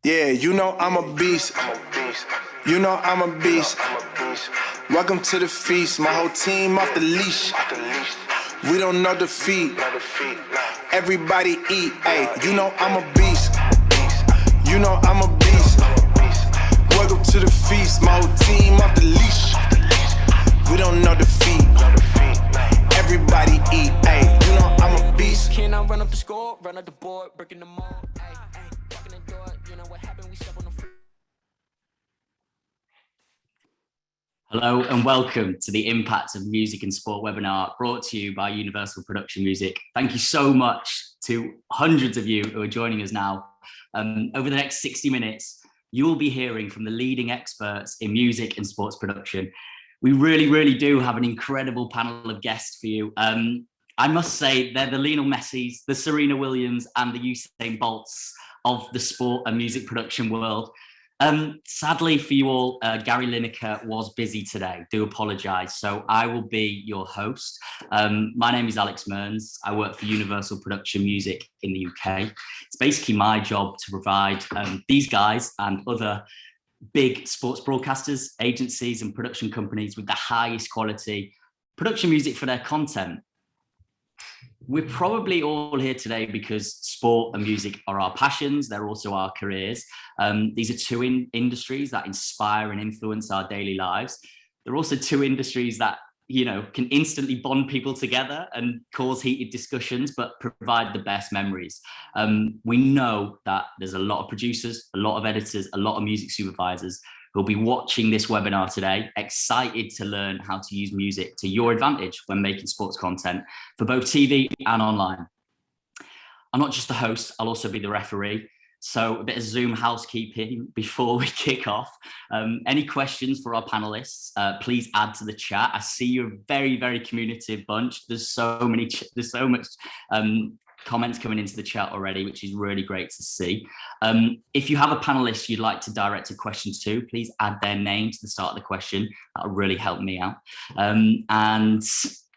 Yeah, you know I'm a beast. You know I'm a beast. Welcome to the feast. My whole team off the leash. We don't know defeat. Everybody eat. Hey, you know I'm a beast. You know I'm a beast. Welcome to the feast. My whole team off the leash. We don't know defeat. Everybody eat. Hey, you know I'm a beast. Can I run up the score, run up the board, breaking the mold? Ay, ay, walking the door, you know what happened? We step on the floor. Hello and welcome to the Impact of Music and Sport webinar brought to you by Universal Production Music. Thank you so much to hundreds of you who are joining us now. Over the next 60 minutes, you will be hearing from the leading experts in music and sports production. We really do have an incredible panel of guests for you. I must say they're the 𝕊𝕡𝕠𝕤𝕚𝕚s, the Serena Williams and the Usain Bolts of the sport and music production world. Sadly for you all, Gary Lineker was busy today. Do apologise. So I will be your host. My name is 𝕊𝕡𝕚𝕤𝕚. I work for Universal Production Music in the UK. It's basically my job to provide these guys and other big sports broadcasters, agencies and production companies with the highest quality production music for their content. We're probably all here today because sport and music are our passions. They're also our careers. These are two industries that inspire and influence our daily lives. They're also two industries that, you know, can instantly bond people together and cause heated discussions, but provide the best memories. We know that there's a lot of producers, a lot of editors, a lot of music supervisors who'll be watching this webinar today, excited to learn how to use music to your advantage when making sports content for both TV and online. I'm not just the host, I'll also be the referee. So a bit of Zoom housekeeping before we kick off. Any questions for our panelists, please add to the chat. I see you're a very communicative bunch. There's so much comments coming into the chat already, which is really great to see. If you have a panelist you'd like to direct a question to, please add their name to the start of the question. That'll really help me out. And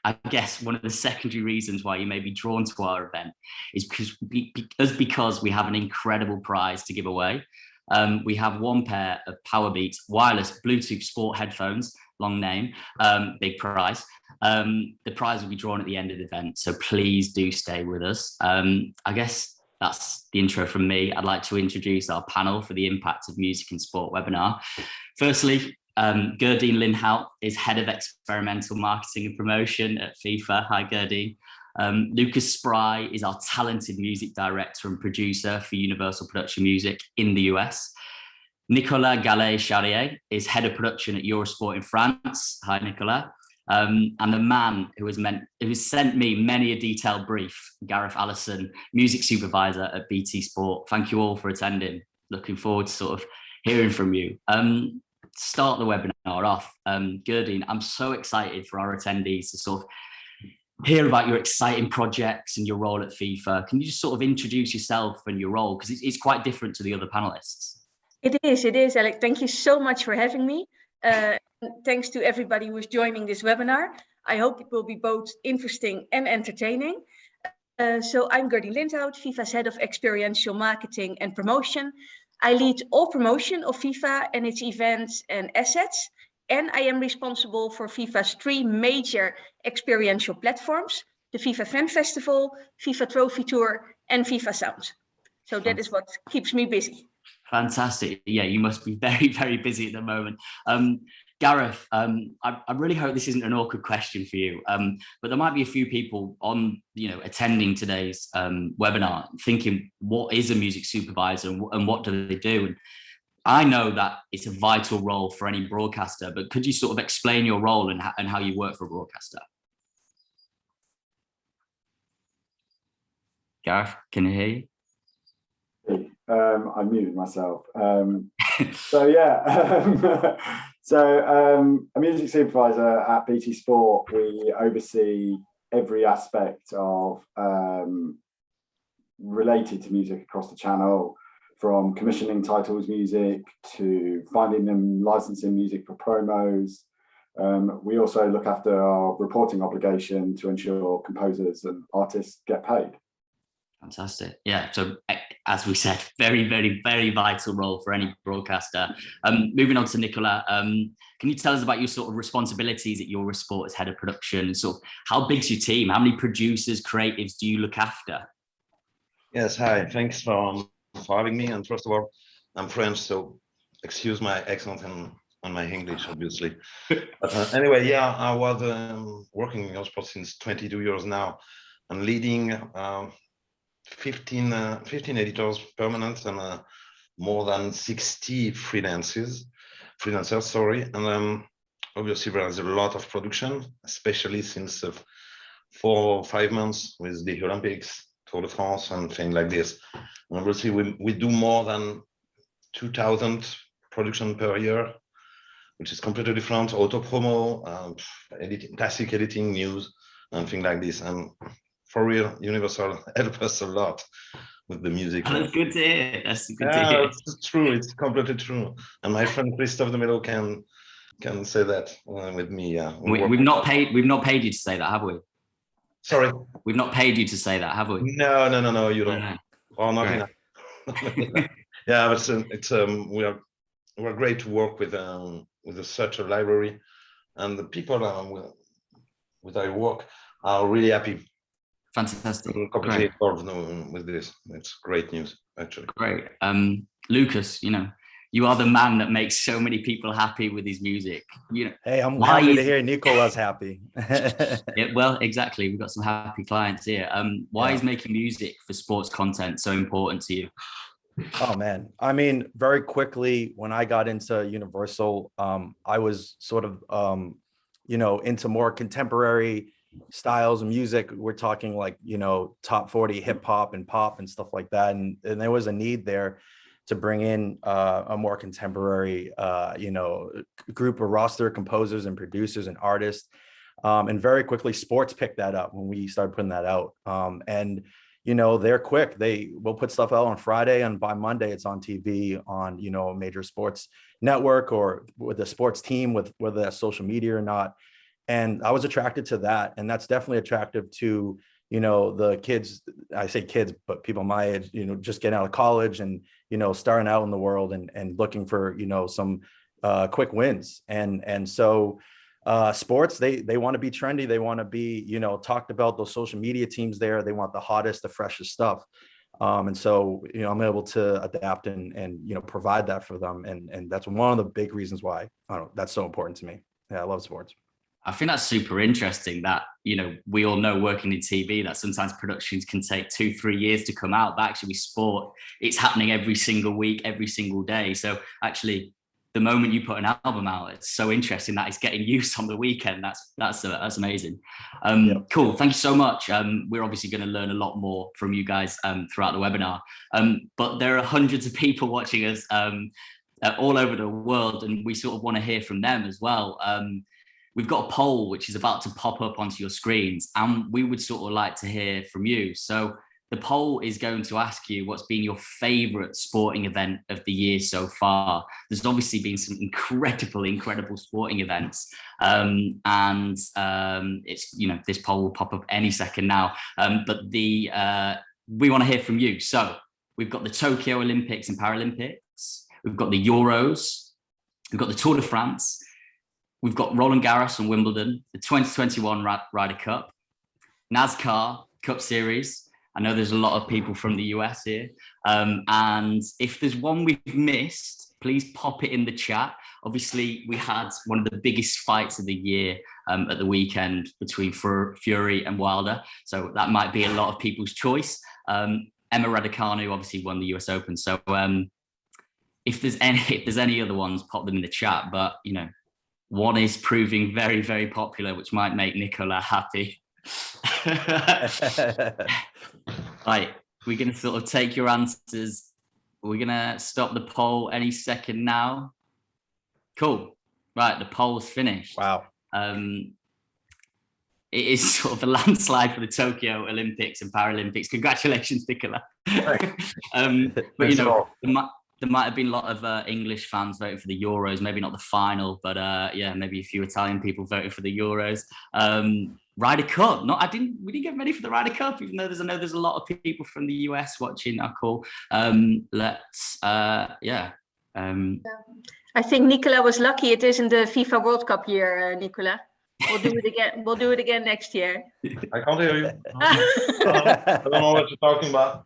I guess one of the secondary reasons why you may be drawn to our event is because we have an incredible prize to give away. We have one pair of Powerbeats wireless Bluetooth sport headphones, long name, big prize. The prize will be drawn at the end of the event, so please do stay with us. I guess that's the intro from me. I'd like to introduce our panel for the Impact of Music and Sport webinar. Firstly, Gerdine Lindhout is Head of Experimental Marketing and Promotion at FIFA. Hi, Gerdine. Lucas Spry is our talented music director and producer for Universal Production Music in the US. 𝕊𝕡𝕠𝕤𝕚𝕚 is Head of Production at Eurosport in France. Hi, Nicolas. And the man who has sent me many a detailed brief, Gareth Allison, music supervisor at BT Sport. Thank you all for attending. Looking forward to sort of hearing from you. Start the webinar off. Gerdine, I'm so excited for our attendees to sort of hear about your exciting projects and your role at FIFA. Can you just sort of introduce yourself and your role? Because it's quite different to the other panelists. It is, Alec. Thank you so much for having me. Thanks to everybody who is joining this webinar. I hope it will be both interesting and entertaining. So I'm Gerdine Lindhout, FIFA's Head of Experiential Marketing and Promotion. I lead all promotion of FIFA and its events and assets. And I am responsible for FIFA's three major experiential platforms: the FIFA Fan Festival, FIFA Trophy Tour, and FIFA Sound. So that is what keeps me busy. Fantastic. Yeah, you must be very busy at the moment. Gareth, I really hope this isn't an awkward question for you, but there might be a few people on, attending today's webinar thinking, what is a music supervisor and what do they do? And I know that it's a vital role for any broadcaster, but could you sort of explain your role and how you work for a broadcaster? Gareth, can you hear you? I muted myself. So yeah, a music supervisor at BT Sport, we oversee every aspect of related to music across the channel, from commissioning titles music to finding them licensing music for promos. We also look after our reporting obligation to ensure composers and artists get paid. Fantastic. Yeah, so as we said, very, very, very vital role for any broadcaster. Moving on to Nicolas, can you tell us about your sort of responsibilities at Eurosport as head of production? Sort of how big's your team? How many producers, creatives do you look after? Yes, hi. Thanks for having me. And first of all, I'm French, so excuse my accent and my English, obviously. But anyway, yeah, I was working in Eurosport since 22 years now, and leading 15 editors permanent and more than 60 freelancers. Sorry, and obviously there's a lot of production, especially since 4 or 5 months with the Olympics, Tour de France, and things like this. And obviously, we do more than 2,000 production per year, which is completely different. Auto promo, editing, classic editing, news, and things like this. And for real, Universal help us a lot with the music. That's good to hear. That's good to hear. It's true. It's completely true. And my friend Christophe 𝕊𝕡𝕠𝕣𝕥 can say that with me. Yeah, we've not paid you to say that, have we? Sorry, we've not paid you to say that, have we? No. You don't. No. Or not enough. Yeah, but we're great to work with such a library, and the people with I work are really happy. Fantastic. Completely involved with this. It's great news, actually. Great. Lucas, you are the man that makes so many people happy with his music. Hey, I'm happy to hear Nicolas happy. Yeah, well, exactly. We've got some happy clients here. Why is making music for sports content so important to you? Oh man, I mean, very quickly when I got into Universal, I was sort of into more contemporary styles of music. We're talking like top 40 hip hop and pop and stuff like that, and there was a need there to bring in a more contemporary group of roster composers and producers and artists, and very quickly sports picked that up when we started putting that out. And they're quick. They will put stuff out on Friday, and by Monday it's on TV on a major sports network or with a sports team, with whether that's social media or not. And I was attracted to that, and that's definitely attractive to the kids. I say kids, but people my age, just getting out of college and starting out in the world and looking for some quick wins. And so sports, they want to be trendy. They want to be talked about. Those social media teams there, they want the hottest, the freshest stuff. And so I'm able to adapt and provide that for them. And that's one of the big reasons why that's so important to me. Yeah, I love sports. I think that's super interesting that, we all know working in TV that sometimes productions can take 2-3 years to come out, but actually with sport, it's happening every single week, every single day. So actually the moment you put an album out, it's so interesting that it's getting used on the weekend. That's amazing. Cool. Thank you so much. We're obviously going to learn a lot more from you guys throughout the webinar. But there are hundreds of people watching us all over the world, and we sort of want to hear from them as well. We've got a poll which is about to pop up onto your screens, and we would sort of like to hear from you. So the poll is going to ask you what's been your favorite sporting event of the year so far. There's obviously been some incredible sporting events. It's, this poll will pop up any second now. But we want to hear from you. So we've got the Tokyo Olympics and Paralympics. We've got the Euros. We've got the Tour de France. We've got Roland Garros and Wimbledon, the 2021 Ryder Cup, NASCAR Cup Series. I know there's a lot of people from the US here. And if there's one we've missed, please pop it in the chat. Obviously, we had one of the biggest fights of the year at the weekend between Fury and Wilder. So that might be a lot of people's choice. Emma Raducanu obviously won the US Open. So if there's any other ones, pop them in the chat. But, one is proving very, very popular, which might make Nicolas happy. Right, we're going to sort of take your answers. We're going to stop the poll any second now. Cool. Right, the poll's finished. Wow. It is sort of a landslide for the Tokyo Olympics and Paralympics. Congratulations, Nicolas. Right. But there might have been a lot of English fans voting for the Euros, maybe not the final, but yeah, maybe a few Italian people voting for the Euros. Ryder Cup, we didn't get ready for the Ryder Cup, even though I know there's a lot of people from the US watching our call. I think Nicola was lucky it isn't the FIFA World Cup year, Nicola. We'll do it again. We'll do it again next year. I can't hear you. I don't know what you're talking about.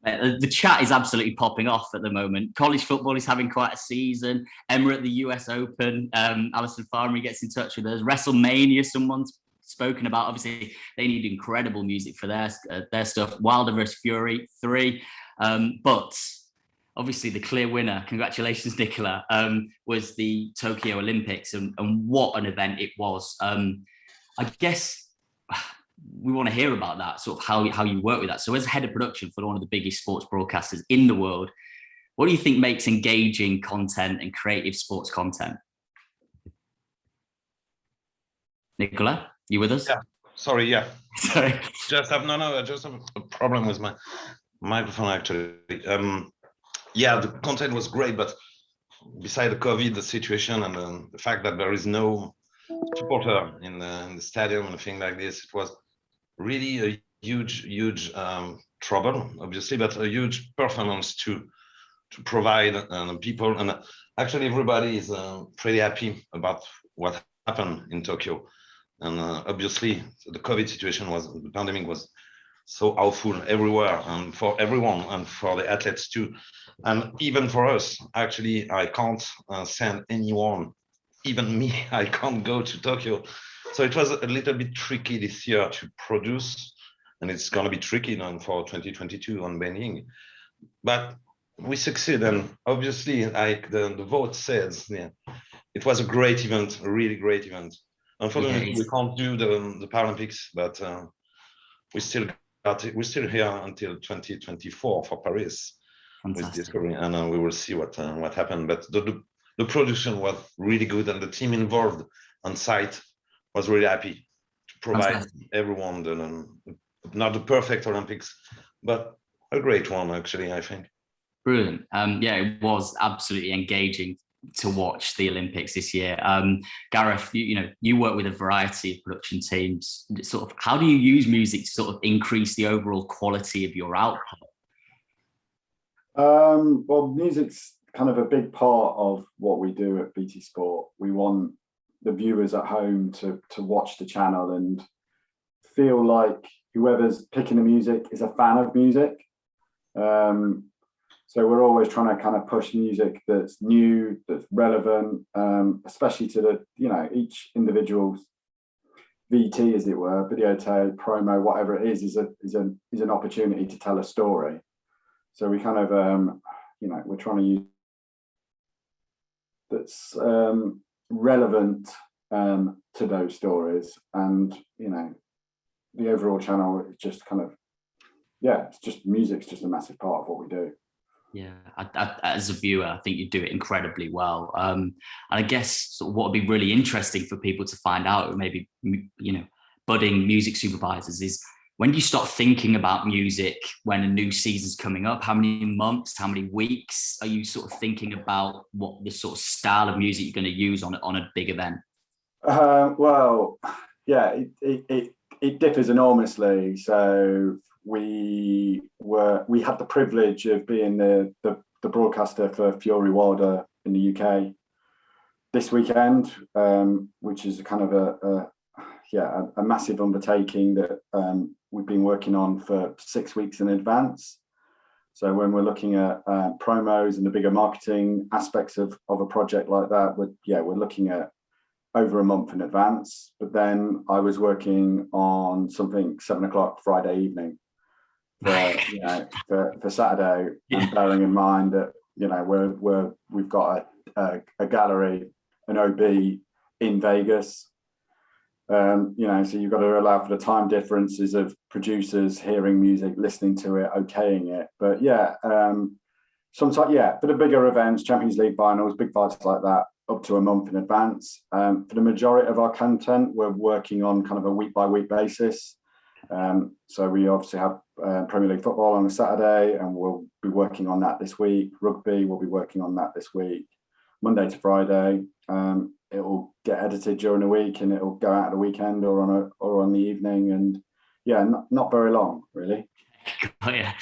The chat is absolutely popping off at the moment. College football is having quite a season. Emma at the US Open. Alison Farmery gets in touch with us. WrestleMania, someone's spoken about. Obviously, they need incredible music for their stuff. Wilder vs. Fury 3. But obviously, the clear winner, congratulations, Nicola, was the Tokyo Olympics. And what an event it was. I guess we want to hear about that, sort of how you work with that. So as head of production for one of the biggest sports broadcasters in the world, what do you think makes engaging content and creative sports content? Nicola, you with us? Yeah. Sorry, yeah. Sorry. I just have a problem with my microphone, actually. Yeah, the content was great, but beside the COVID, the situation and the fact that there is no supporter in the stadium and things like this, it was really a huge trouble, obviously, but a huge performance to provide people. And actually, everybody is pretty happy about what happened in Tokyo. And obviously, the COVID situation the pandemic was so awful everywhere, and for everyone, and for the athletes too, and even for us. Actually, I can't send anyone, even me. I can't go to Tokyo. So it was a little bit tricky this year to produce, and it's going to be tricky now for 2022 on Beijing. But we succeed, and obviously, like the vote says, yeah, it was a great event, a really great event. Unfortunately, we can't do the Paralympics, but we're still here until 2024 for Paris. Fantastic. With Discovery, and we will see what happened. But the production was really good, and the team involved on site was really happy to provide everyone not the perfect Olympics, but a great one, actually, I think. Brilliant. Yeah, it was absolutely engaging to watch the Olympics this year. Gareth, you work with a variety of production teams. Sort of, how do you use music to sort of increase the overall quality of your output? Well, music's kind of a big part of what we do at BT Sport. We want the viewers at home to watch the channel and feel like whoever's picking the music is a fan of music. So we're always trying to kind of push music that's new, that's relevant, especially to each individual's VT, as it were, video tape, promo, whatever it is an opportunity to tell a story. So we kind of, we're trying to use that's relevant to those stories, and the overall channel is just kind of, it's just music's just a massive part of what we do. Yeah, as a viewer, I think you do it incredibly well. And I guess sort of what would be really interesting for people to find out, maybe budding music supervisors, is when do you start thinking about music when a new season's coming up? How many months, how many weeks are you sort of thinking about what the sort of style of music you're going to use on a big event? Well, yeah, it differs enormously. So we had the privilege of being the broadcaster for Fury Wilder in the UK this weekend, which is kind of a massive undertaking that we've been working on for 6 weeks in advance. So when we're looking at promos and the bigger marketing aspects of a project like that, we're looking at over a month in advance. But then I was working on something 7 o'clock Friday evening for Saturday, and bearing in mind that we've got a gallery, an OB in Vegas. So you've got to allow for the time differences of producers hearing music, listening to it, okaying it. But sometimes, for the bigger events, Champions League finals, big fights like that, up to a month in advance. For the majority of our content, we're working on kind of a week by week basis. So we obviously have Premier League football on a Saturday, and we'll be working on that this week. Rugby, we'll be working on that this week, Monday to Friday. It will get edited during the week, and it will go out at the weekend or on the evening. And yeah, not very long, really. Oh, yeah.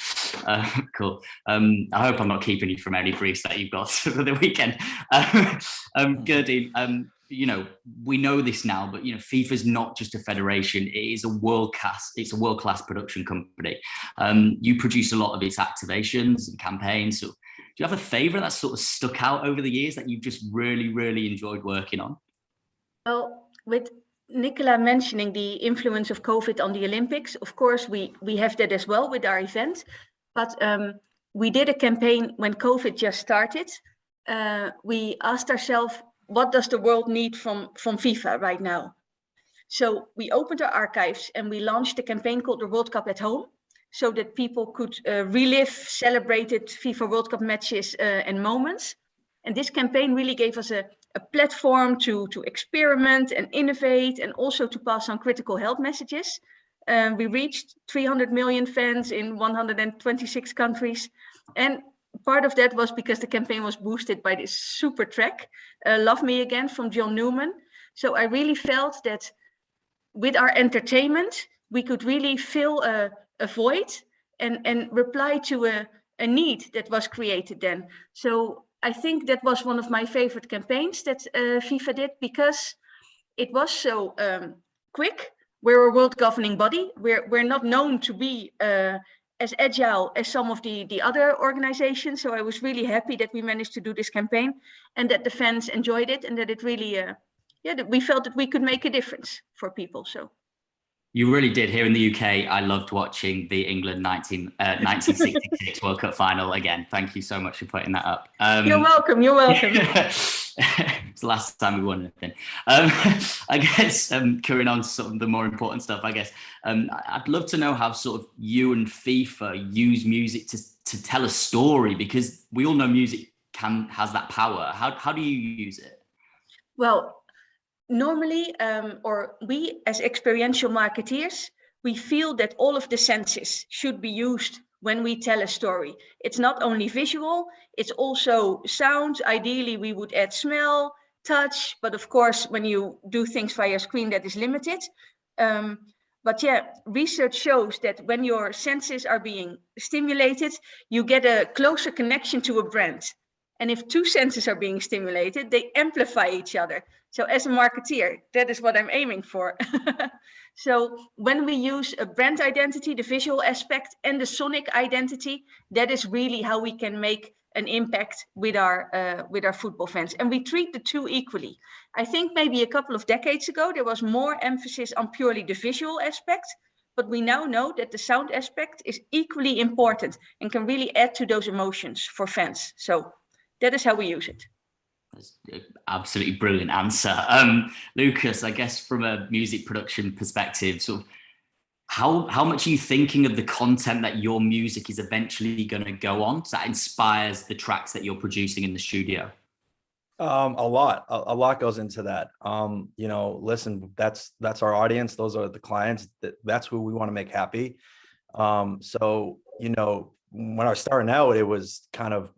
Cool. I hope I'm not keeping you from any briefs that you've got for the weekend. Gerdine, you know, we know this now, but you know, FIFA's not just a federation; it is a world-class. It's a world-class production company. You produce a lot of its activations and campaigns. So, do you have a favourite that's sort of stuck out over the years that you've just really, really enjoyed working on? Well, with Nicola mentioning the influence of COVID on the Olympics, of course, we have that as well with our event. But we did a campaign when COVID just started. We asked ourselves, what does the world need from FIFA right now? So we opened our archives and we launched a campaign called the World Cup at Home, so that people could relive celebrated FIFA World Cup matches and moments. And this campaign really gave us a platform to experiment and innovate, and also to pass on critical health messages. We reached 300 million fans in 126 countries. And part of that was because the campaign was boosted by this super track, Love Me Again from John Newman. So I really felt that with our entertainment, we could really fill a void and reply to a need that was created then. So I think that was one of my favorite campaigns that FIFA did, because it was so quick. We're a world governing body. We're not known to be as agile as some of the other organizations. So I was really happy that we managed to do this campaign, and that the fans enjoyed it, and that it really, that we felt that we could make a difference for people. So. You really did. Here in the UK, I loved watching the England 1966 World Cup final again. Thank you so much for putting that up. You're welcome. You're welcome. It's the last time we won anything. I guess carrying on to sort of the more important stuff, I guess, I'd love to know how sort of you and FIFA use music to tell a story, because we all know music has that power. How do you use it? Well, normally, or we as experiential marketeers, we feel that all of the senses should be used when we tell a story. It's not only visual, it's also sound. Ideally, we would add smell, touch, but of course, when you do things via screen, that is limited. But yeah, research shows that when your senses are being stimulated, you get a closer connection to a brand. And if two senses are being stimulated, they amplify each other. So as a marketeer, that is what I'm aiming for. So when we use a brand identity, the visual aspect, and the sonic identity, that is really how we can make an impact with our football fans. And we treat the two equally. I think maybe a couple of decades ago, there was more emphasis on purely the visual aspect, but we now know that the sound aspect is equally important and can really add to those emotions for fans. So that is how we use it. That's an absolutely brilliant answer. Lucas, I guess from a music production perspective, sort of how much are you thinking of the content that your music is eventually going to go on that inspires the tracks that you're producing in the studio? A lot goes into that. You know, listen, that's our audience. Those are the clients. That's who we want to make happy. So, you know, when I was starting out, it was kind of,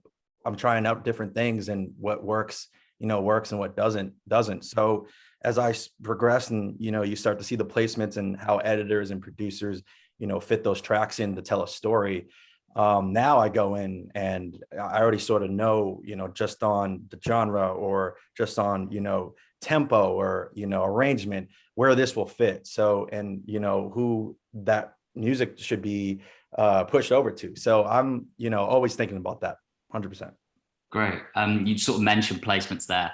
I'm trying out different things, and what works, you know, works, and what doesn't. So as I progress, and, you know, you start to see the placements and how editors and producers, you know, fit those tracks in to tell a story. Now I go in and I already sort of know, you know, just on the genre, or just on, you know, tempo, or, you know, arrangement, where this will fit. So, and, you know, who that music should be pushed over to. So I'm, you know, always thinking about that. 100%. Great. You sort of mentioned placements there.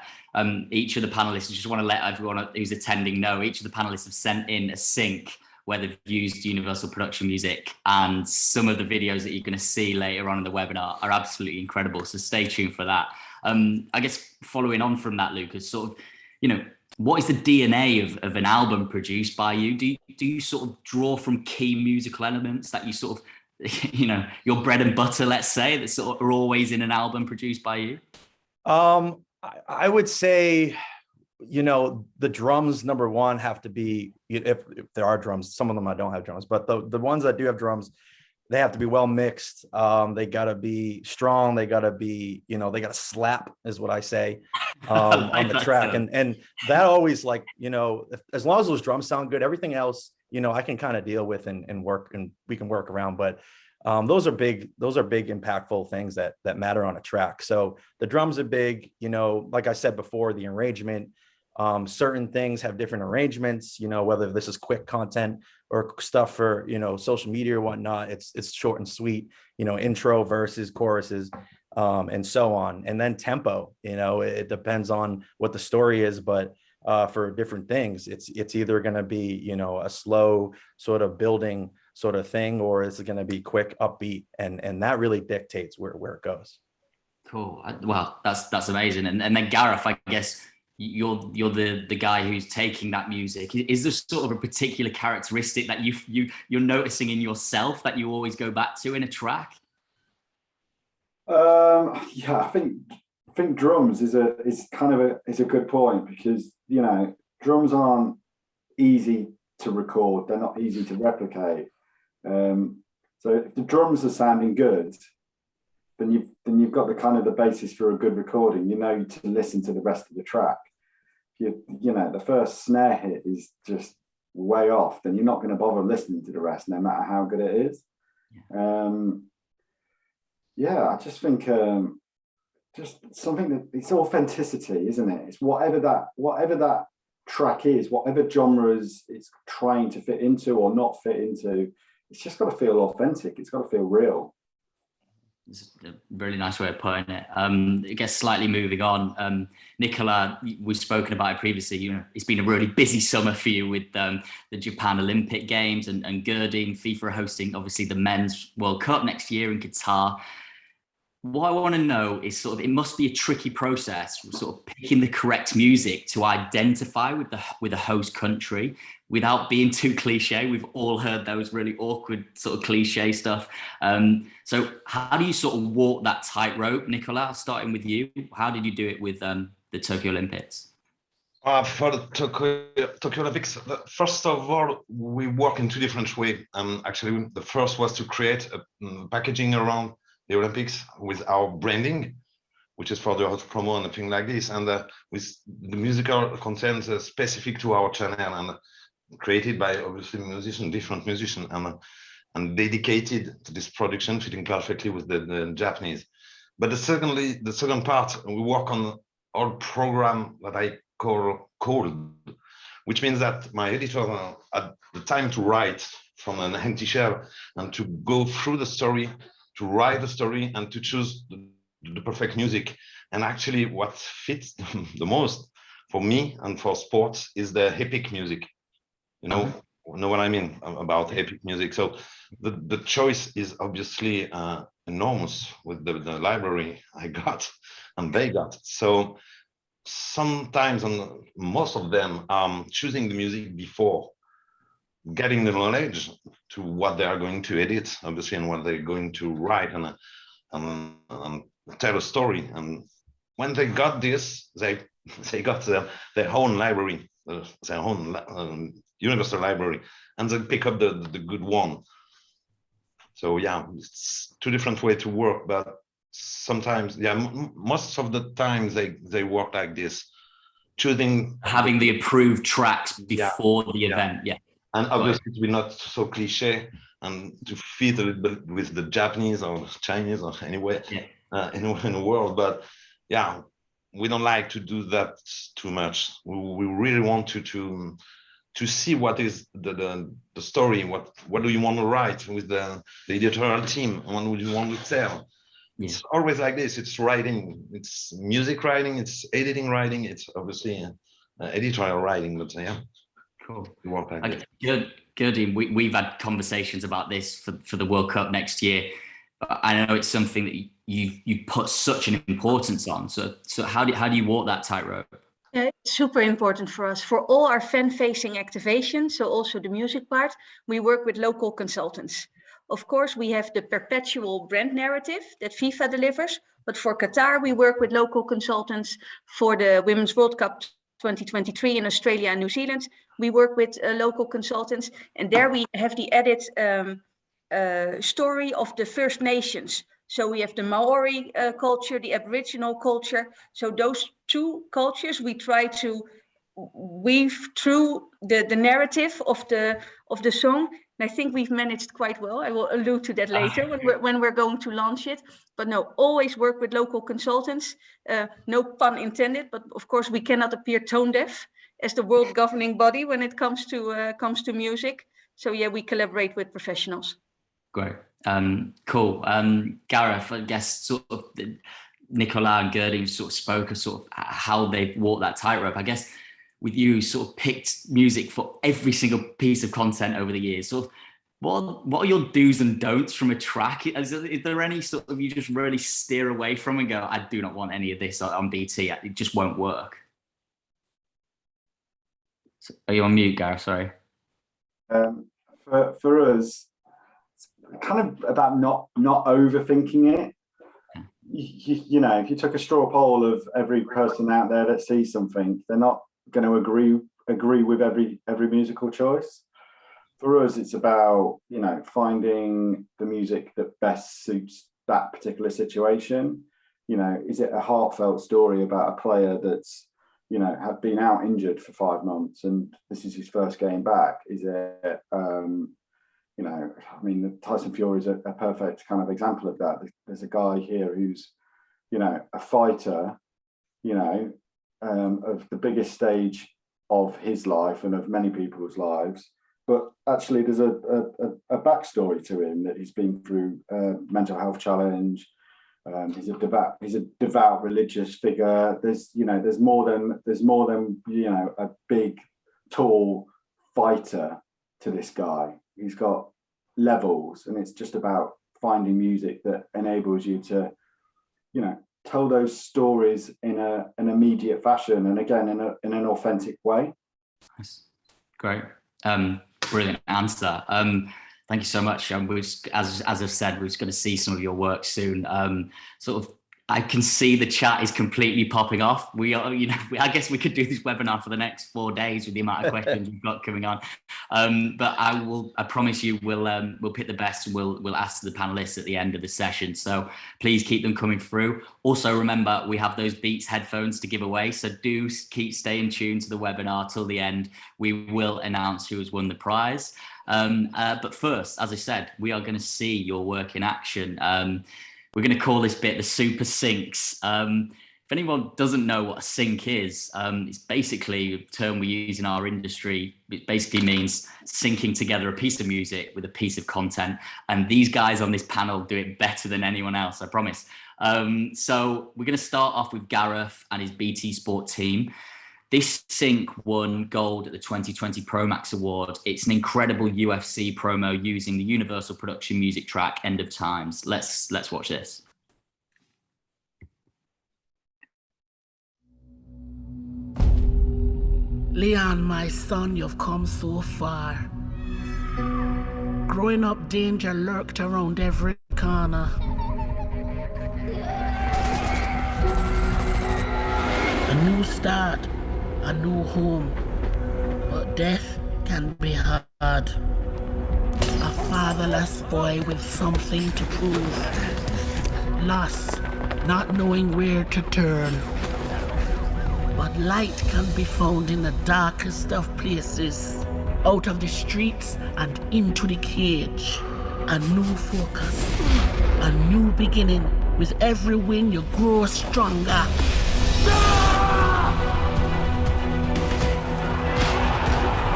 Each of the panelists, I just want to let everyone who's attending know, each of the panelists have sent in a sync where they've used Universal Production Music, and some of the videos that you're going to see later on in the webinar are absolutely incredible. So stay tuned for that. I guess following on from that, Lucas, sort of, you know, what is the DNA of an album produced by you? Do you sort of draw from key musical elements that you sort of, you know, your bread and butter, let's say, that sort of are always in an album produced by you? I would say you know, the drums, number one, have to be, if there are drums, some of them I don't have drums, but the ones that do have drums, they have to be well mixed. They gotta be strong. They gotta be, you know, they gotta slap, is what I say, on the track. And that always, like, you know, as long as those drums sound good, everything else, you know, I can kind of deal with and work, and we can work around. But those are big impactful things that matter on a track. So the drums are big, you know, like I said before, the arrangement. Certain things have different arrangements, you know, whether this is quick content or stuff for, you know, social media or whatnot. It's short and sweet, you know, intro, verses, choruses, and so on. And then tempo, you know, it depends on what the story is, but for different things, it's either going to be, you know, a slow sort of building sort of thing, or it's going to be quick, upbeat, and that really dictates where it goes. Cool. Well, that's amazing. And then Gareth, I guess you're the guy who's taking that music. Is there sort of a particular characteristic that you're noticing in yourself that you always go back to in a track? Yeah, I think drums is a good point, because, you know, drums aren't easy to record. They're not easy to replicate. So if the drums are sounding good, then you've got the basis for a good recording. You know, to listen to the rest of the track. You know, the first snare hit is just way off, then you're not going to bother listening to the rest, no matter how good it is. I just think just something that, it's authenticity, isn't it? It's whatever that track is, whatever genres it's trying to fit into or not fit into. It's just got to feel authentic. It's got to feel real. It's a really nice way of putting it. I guess slightly moving on, 𝕊𝕦𝕤𝕚, we've spoken about it previously. You know, it's been a really busy summer for you with the Japan Olympic Games and Gerding, FIFA hosting obviously the Men's World Cup next year in Qatar. What I want to know is sort of, it must be a tricky process, sort of picking the correct music to identify with the host country without being too cliche. We've all heard those really awkward sort of cliche stuff. So how do you sort of walk that tightrope, 𝕊𝕦𝕤𝕚? Starting with you, how did you do it with the Tokyo Olympics? For the Tokyo Olympics, first of all, we work in two different ways. Actually, the first was to create a packaging around the Olympics with our branding, which is for the hot promo and things like this, and with the musical content specific to our channel and created by obviously different musicians, and dedicated to this production, fitting perfectly with the Japanese. But the second part, we work on our program that I call cold, which means that my editor had the time to write from an empty shell and to go through the story, to write the story, and to choose the perfect music. And actually what fits the most for me and for sports is the epic music. You know what I mean about epic music. So the choice is obviously enormous with the library I got and they got. So sometimes, and most of them, choosing the music before getting the knowledge to what they are going to edit, obviously, and what they're going to write and tell a story. And when they got this, they got their own library, their own universal library, and they pick up the good one. So yeah, it's two different ways to work, but sometimes, yeah, most of the time they work like this, choosing, having the approved tracks before the event. Yeah. And obviously to be not so cliche and to fit a little bit with the Japanese or Chinese or anywhere in the world. But yeah, we don't like to do that too much. We really want to see what is the story, what do you want to write with the editorial team, and what do you want to tell. It's always like this. It's writing, it's music writing, it's editing writing, it's obviously editorial writing, but yeah. Cool. Good. We've had conversations about this for the World Cup next year. I know it's something that you put such an importance on. So how do you walk that tightrope? Yeah, it's super important for us. For all our fan-facing activations, so also the music part, we work with local consultants. Of course, we have the perpetual brand narrative that FIFA delivers, but for Qatar, we work with local consultants. For the Women's World Cup 2023 in Australia and New Zealand. We work with local consultants, and there we have the added story of the First Nations. So we have the Maori culture, the Aboriginal culture. So those two cultures we try to weave through the narrative of the song. And I think we've managed quite well. I will allude to that later when we're going to launch it. But no, always work with local consultants. No pun intended, but of course we cannot appear tone deaf as the world governing body when it comes to music. So yeah, we collaborate with professionals. Great. Cool. Gareth, I guess sort of 𝕊𝕡𝕠𝕣𝕥 and 𝕁𝕤𝕤𝕚 sort of spoke of sort of how they've walked that tightrope. I guess with you sort of picked music for every single piece of content over the years. Sort of what are your do's and don'ts from a track? Is there any sort of you just really steer away from and go, I do not want any of this on BT. It just won't work. So, are you on mute, Gareth? Sorry. For us, it's kind of about not overthinking it. You know, if you took a straw poll of every person out there that sees something, they're not going to agree with every musical choice. For us, it's about, you know, finding the music that best suits that particular situation. You know, is it a heartfelt story about a player that's, you know, had been out injured for 5 months and this is his first game back? Is it, you know, I mean, Tyson Fury is a perfect kind of example of that. There's a guy here who's, you know, a fighter, you know, of the biggest stage of his life and of many people's lives. But actually, there's a backstory to him that he's been through a mental health challenge. He's a devout religious figure. There's more than you know, a big, tall fighter to this guy. He's got levels, and it's just about finding music that enables you to, you know, tell those stories in an immediate fashion, and again in an authentic way. That's great. Brilliant answer. Thank you so much. As I've said, we're just going to see some of your work soon. Sort of, I can see the chat is completely popping off. We are, you know, I guess we could do this webinar for the next 4 days with the amount of questions we've got coming on. But I promise you, we'll pick the best and we'll ask the panelists at the end of the session. So please keep them coming through. Also, remember, we have those Beats headphones to give away. So do keep staying tuned to the webinar till the end. We will announce who has won the prize. But first, as I said, we are going to see your work in action. We're going to call this bit the super syncs. If anyone doesn't know what a sync is, it's basically a term we use in our industry. It basically means syncing together a piece of music with a piece of content. And these guys on this panel do it better than anyone else, I promise. So we're going to start off with Gareth and his BT Sport team. This sync won gold at the 2020 Promax Award. It's an incredible UFC promo using the Universal Production music track End of Times. Let's watch this. Leon, my son, you've come so far. Growing up, danger lurked around every corner. A new start, a new home, but death can be hard. A fatherless boy with something to prove. Lost, not knowing where to turn. But light can be found in the darkest of places. Out of the streets and into the cage. A new focus, a new beginning. With every win you grow stronger.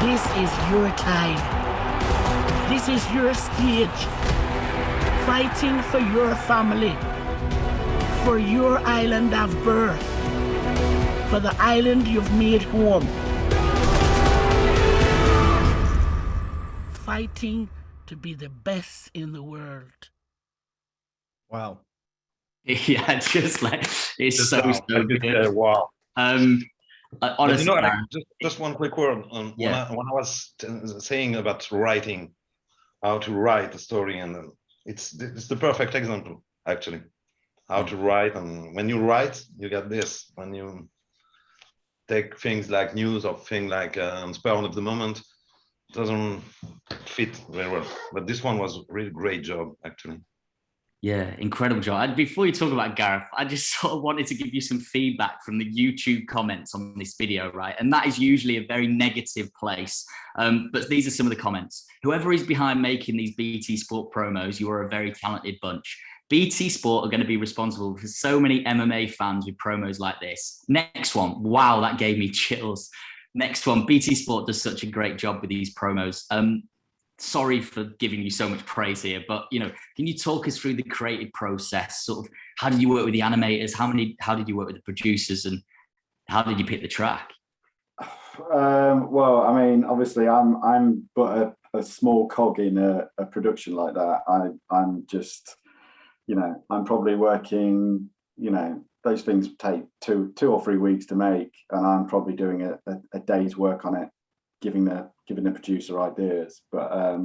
This is your time. This is your stage. Fighting for your family. For your island of birth. For the island you've made home. Fighting to be the best in the world. Wow. Yeah, just like it's so good. Wow. Honestly, you know, just one quick word on yeah. when I was saying about writing, how to write a story, and it's the perfect example actually. How to write, and when you write, you get this. When you take things like news or things like spur of the moment, doesn't fit very well. But this one was a really great job, actually. Yeah, incredible job. And before you talk about Gareth, I just sort of wanted to give you some feedback from the YouTube comments on this video, right? And that is usually a very negative place. But these are some of the comments. Whoever is behind making these BT Sport promos, you are a very talented bunch. BT Sport are going to be responsible for so many MMA fans with promos like this. Next one. Wow, that gave me chills. Next one. BT Sport does such a great job with these promos. Sorry for giving you so much praise here, but can you talk us through the creative process? Sort of, how did you work with the animators? How did you work with the producers, and how did you pick the track? Well, I mean, obviously, I'm but a small cog in a production like that. I'm just, I'm probably working. Those things take two or 3 weeks to make, and I'm probably doing a day's work on it, giving the producer ideas. But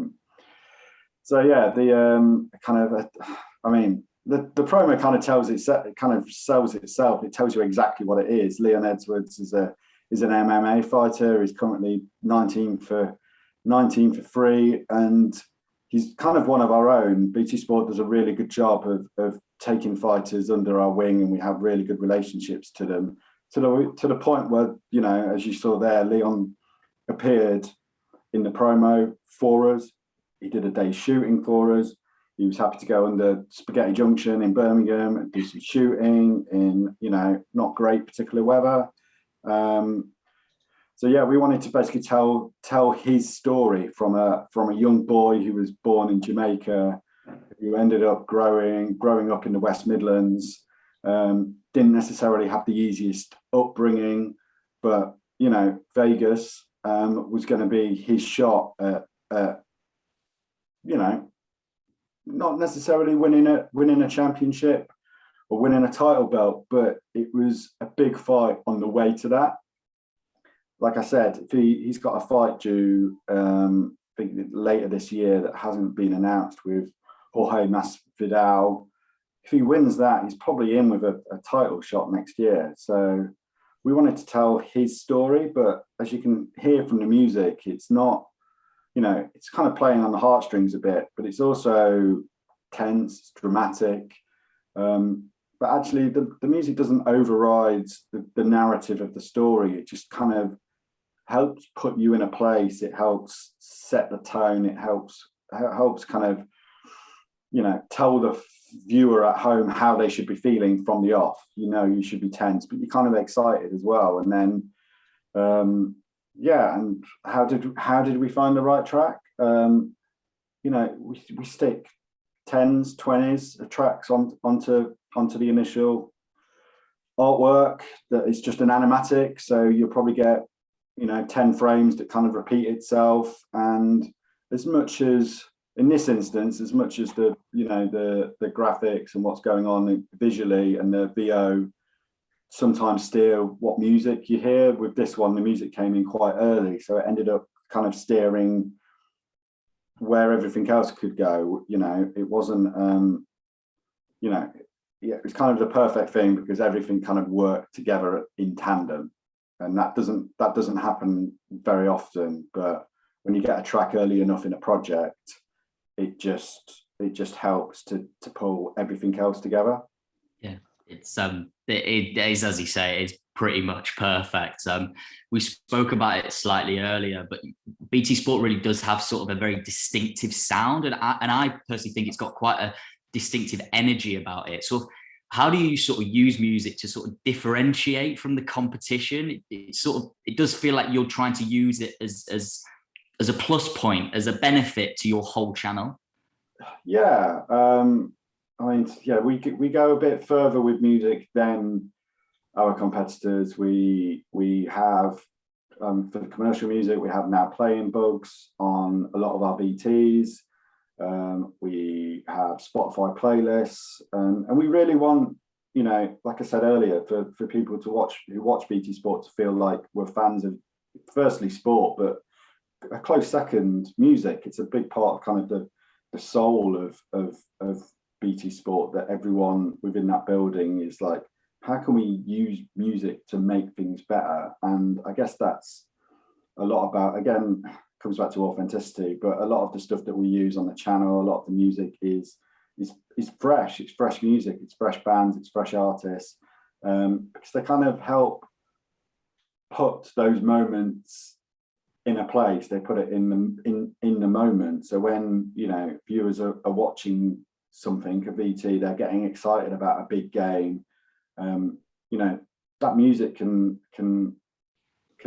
so yeah, the the promo kind of tells it kind of sells itself. It tells you exactly what it is. Leon Edwards is an MMA fighter. He's currently 19 for 3, and he's kind of one of our own. BT Sport does a really good job of taking fighters under our wing, and we have really good relationships to them, to the point where, as you saw there, Leon appeared in the promo for us. He did a day's shooting for us. He was happy to go under Spaghetti Junction in Birmingham and do some shooting in, not great particular weather. So yeah, we wanted to basically tell his story from a young boy who was born in Jamaica, who ended up growing up in the West Midlands. Didn't necessarily have the easiest upbringing, but Vegas was going to be his shot at not necessarily winning a championship or winning a title belt, but it was a big fight on the way to that. Like I said, if he's got a fight due I think later this year that hasn't been announced with Jorge Masvidal. If he wins that, he's probably in with a title shot next year. So we wanted to tell his story, but as you can hear from the music, it's not, it's kind of playing on the heartstrings a bit, but it's also tense, it's dramatic. But actually the music doesn't override the narrative of the story. It just kind of helps put you in a place. It helps set the tone. It helps kind of, tell the viewer at home how they should be feeling from the off. You should be tense, but you're kind of excited as well. And then, and how did we find the right track? We stick 10s, 20s of tracks onto the initial artwork that is just an animatic. So you'll probably get 10 frames that kind of repeat itself. And as much as in this instance, as much as the graphics and what's going on visually and the VO sometimes steer what music you hear, with this one the music came in quite early, so it ended up kind of steering where everything else could go. It wasn't it was kind of the perfect thing because everything kind of worked together in tandem, and that doesn't happen very often. But when you get a track early enough in a project, it just helps to pull everything else together. Yeah, it is, as you say, it's pretty much perfect. We spoke about it slightly earlier, but BT Sport really does have sort of a very distinctive sound, and I personally think it's got quite a distinctive energy about it. So how do you sort of use music to sort of differentiate from the competition? It does feel like you're trying to use it as a plus point, as a benefit to your whole channel. Yeah, we go a bit further with music than our competitors. We have for the commercial music, we have now playing bugs on a lot of our VTs. We have Spotify playlists, and we really want, like I said earlier, for people who watch BT Sport to feel like we're fans of, firstly, sport, but a close second, music. It's a big part of kind of the soul of BT Sport, that everyone within that building is like how can we use music to make things better? And I guess that's a lot about, again, comes back to authenticity, but a lot of the stuff that we use on the channel, a lot of the music is fresh. It's fresh music, it's fresh bands, it's fresh artists, because they kind of help put those moments in a place. They put it in the moment. So when, you know, viewers are watching something, a VT, they're getting excited about a big game. You know, that music can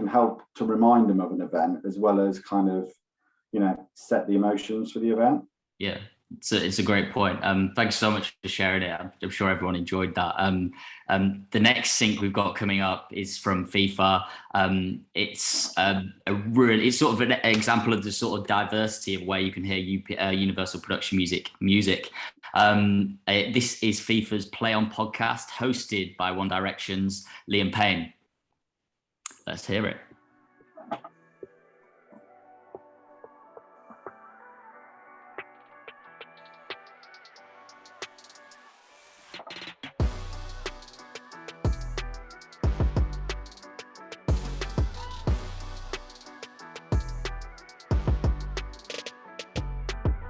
help to remind them of an event, as well as kind of, you know, set the emotions for the event. Yeah, it's a great point. Thanks so much for sharing it. I'm sure everyone enjoyed that. The next sync we've got coming up is from FIFA. It's it's sort of an example of the sort of diversity of where you can hear Universal Production music. This is FIFA's Play On podcast, hosted by One Direction's 𝕊𝕡𝕠𝕒𝕚. Let's hear it.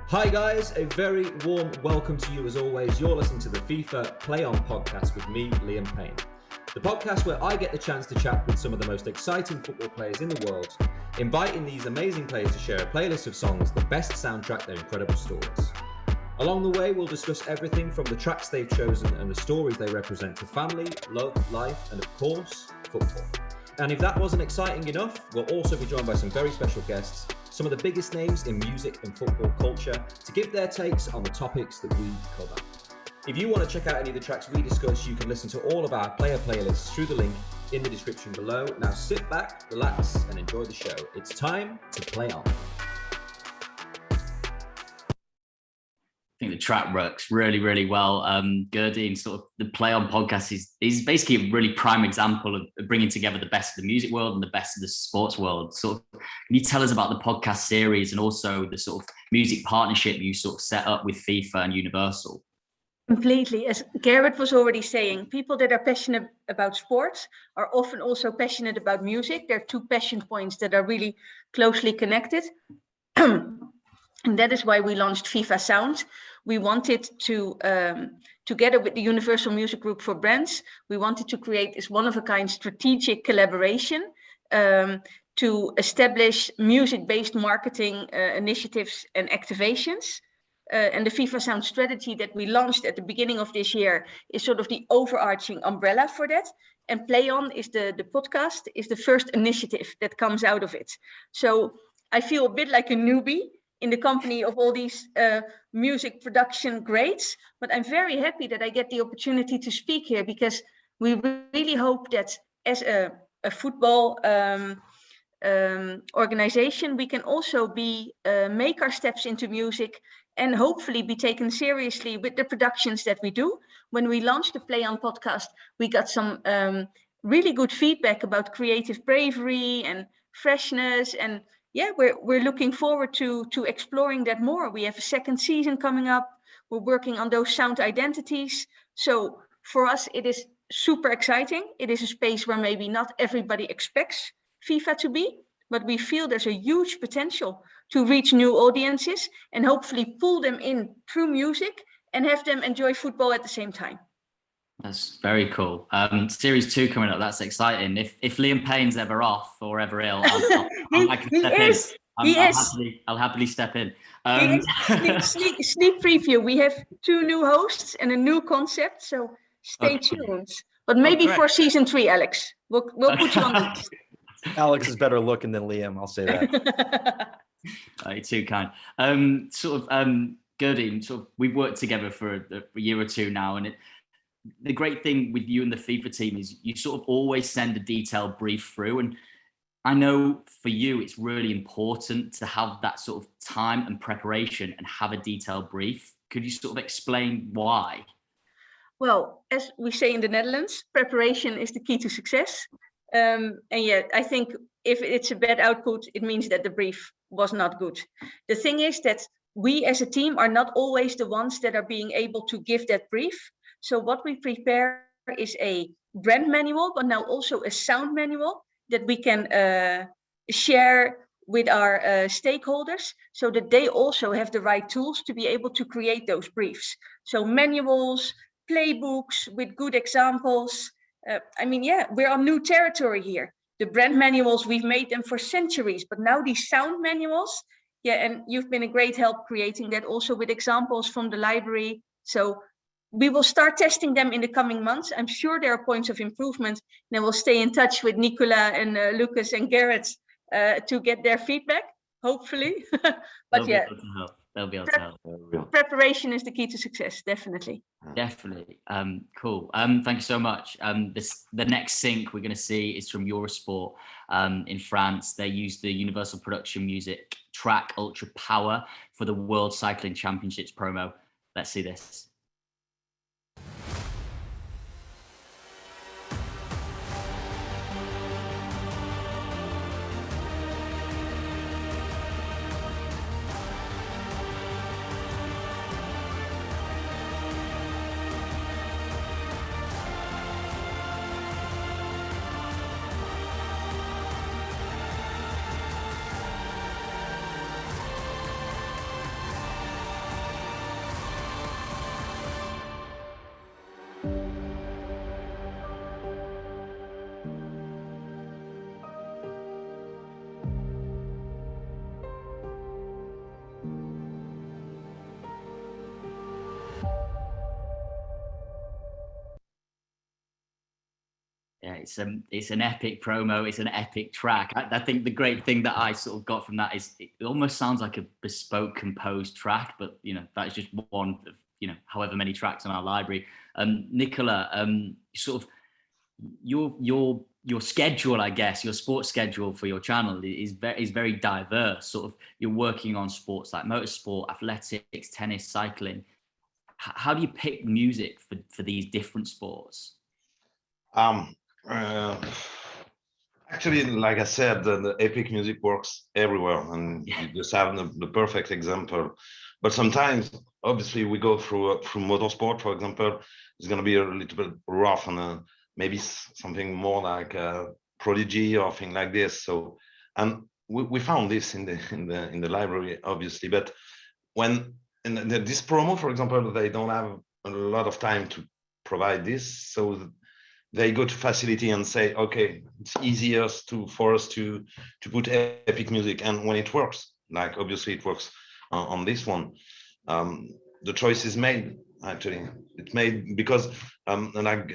Hi guys, a very warm welcome to you as always. You're listening to the FIFA Play On podcast with me, 𝕊𝕡𝕠𝕒𝕚. The podcast where I get the chance to chat with some of the most exciting football players in the world, inviting these amazing players to share a playlist of songs that best soundtrack their incredible stories. Along the way, we'll discuss everything from the tracks they've chosen and the stories they represent to family, love, life, and of course, football. And if that wasn't exciting enough, we'll also be joined by some very special guests, some of the biggest names in music and football culture, to give their takes on the topics that we cover. If you want to check out any of the tracks we discuss, you can listen to all of our player playlists through the link in the description below. Now sit back, relax, and enjoy the show. It's time to play on. I think the track works really, really well. 𝕊𝕡𝕠𝕒𝕚, sort of the Play On podcast is basically a really prime example of bringing together the best of the music world and the best of the sports world. Sort of, can you tell us about the podcast series and also the sort of music partnership you sort of set up with FIFA and Universal? Completely. As Garrett was already saying, people that are passionate about sports are often also passionate about music. There are two passion points that are really closely connected. And that is why we launched FIFA Sound. We wanted to, together with the Universal Music Group for Brands, we wanted to create this one-of-a-kind strategic collaboration to establish music-based marketing initiatives and activations. And the FIFA Sound strategy that we launched at the beginning of this year is sort of the overarching umbrella for that. And Play On is the podcast, is the first initiative that comes out of it. So I feel a bit like a newbie in the company of all these music production greats, but I'm very happy that I get the opportunity to speak here, because we really hope that as a football organization, we can also make our steps into music and hopefully be taken seriously with the productions that we do. When we launched the Play On podcast, we got some really good feedback about creative bravery and freshness, and yeah, we're looking forward to exploring that more. We have a second season coming up. We're working on those sound identities. So for us, it is super exciting. It is a space where maybe not everybody expects FIFA to be, but we feel there's a huge potential to reach new audiences and hopefully pull them in through music and have them enjoy football at the same time. That's very cool. Series 2 coming up. That's exciting. If 𝕊𝕡𝕠𝕒𝕚𝕚's ever off or ever ill, I can step in. I'll happily step in. Sneak preview. We have 2 new hosts and a new concept, so stay tuned. But maybe for season 3, Alex, we'll put you on the list. Alex is better looking than Liam, I'll say that. You're too kind. 𝕊𝕡𝕠𝕚𝕚, sort of, we've worked together for a year or 2 now, and the great thing with you and the FIFA team is you sort of always send a detailed brief through. And I know for you, it's really important to have that sort of time and preparation and have a detailed brief. Could you sort of explain why? Well, as we say in the Netherlands, preparation is the key to success. And yet, I think if it's a bad output, it means that the brief was not good. The thing is that we as a team are not always the ones that are being able to give that brief. So what we prepare is a brand manual, but now also a sound manual that we can share with our stakeholders so that they also have the right tools to be able to create those briefs. So manuals, playbooks with good examples. I mean, yeah, we're on new territory here. The brand manuals, we've made them for centuries, but now these sound manuals, yeah, and you've been a great help creating that also with examples from the library. So we will start testing them in the coming months. I'm sure there are points of improvement, and we'll stay in touch with Nicola and Lucas and Garrett to get their feedback, hopefully. But yeah, they'll be able to help. Preparation is the key to success, definitely. Definitely. Cool. Thank you so much. The next sync we're going to see is from Eurosport in France. They use the Universal Production Music track Ultra Power for the World Cycling Championships promo. Let's see this. Yeah, it's an epic promo. It's an epic track. I think the great thing that I sort of got from that is it almost sounds like a bespoke composed track, but that is just one of however many tracks in our library. Nicola, sort of your schedule, I guess, your sports schedule for your channel is very diverse. Sort of you're working on sports like motorsport, athletics, tennis, cycling. How do you pick music for these different sports? Actually, like I said, the epic music works everywhere, and you just have the perfect example. But sometimes, obviously, we go through motorsport, for example, it's going to be a little bit rough and maybe something more like Prodigy or thing like this. So, and we found this in the library, obviously. But when in this promo, for example, they don't have a lot of time to provide this, so they go to facility and say, okay, it's easier for us to put epic music. And when it works, like obviously it works on this one, the choice is made. Actually, it's made because like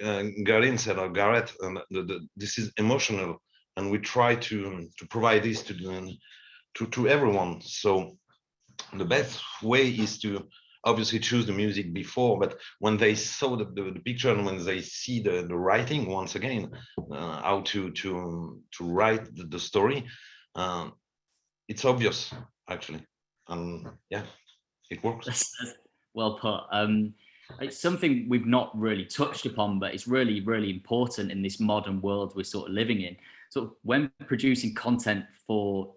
Garin said, or Garrett, this is emotional, and we try to provide this to everyone. So the best way is to obviously choose the music before, but when they saw the picture and when they see the writing once again, how to write the story, it's obvious actually, and yeah, it works. That's well put. It's something we've not really touched upon, but it's really, really important in this modern world we're sort of living in. So when producing content for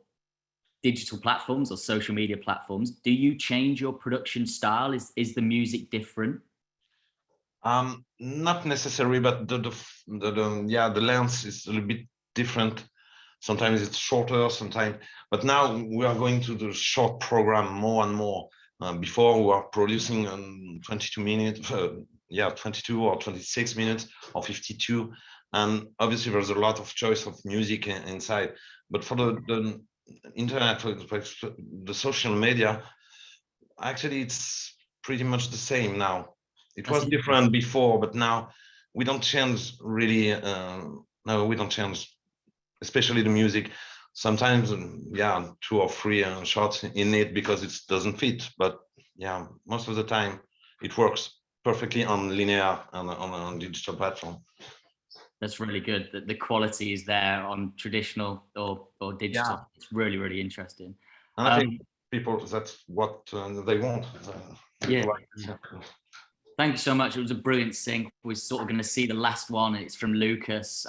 digital platforms or social media platforms, do you change your production style? Is the music different? Not necessarily, but the length is a little bit different. Sometimes it's shorter, sometimes, but now we are going to the short program more and more. Before we were producing 22 minutes, 22 or 26 minutes or 52, and obviously there's a lot of choice of music inside. But for the internet, for the social media, actually it's pretty much the same now. It was different before, but now we don't change really. No, we don't change, especially the music. Sometimes, 2 or 3 shots in it because it doesn't fit. But yeah, most of the time it works perfectly on linear and on digital platform. That's really good. That the quality is there on traditional or digital. Yeah. It's really, really interesting. And I think people, that's what they want. Yeah. Thank you so much. It was a brilliant sync. We're sort of going to see the last one. It's from Lucas.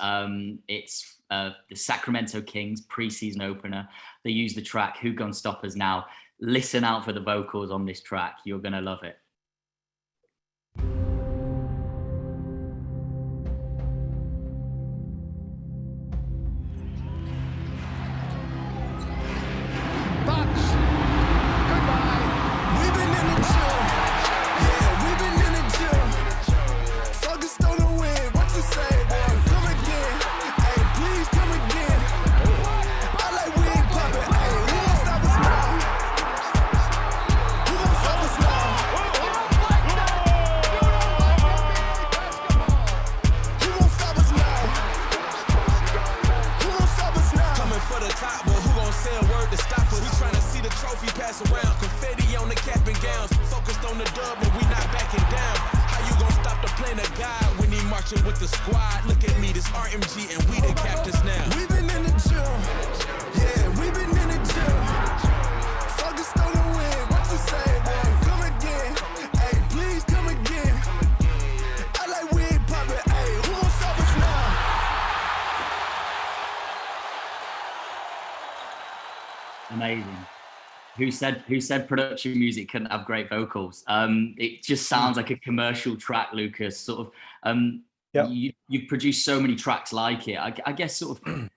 It's the Sacramento Kings preseason opener. They use the track Who Gon Stop Us Now. Listen out for the vocals on this track. You're going to love it. marching with the squad. Look at me, this RMG, and we the captains now. We've been in the gym, yeah, we've been in the gym. Focused on the win, what you say, boy? Come again, hey, please come again. I like we ain't poppin', hey, who gon' stop us now? Amazing. Who said production music couldn't have great vocals? It just sounds like a commercial track, Lucas. Sort of, you've produced so many tracks like it. I guess sort of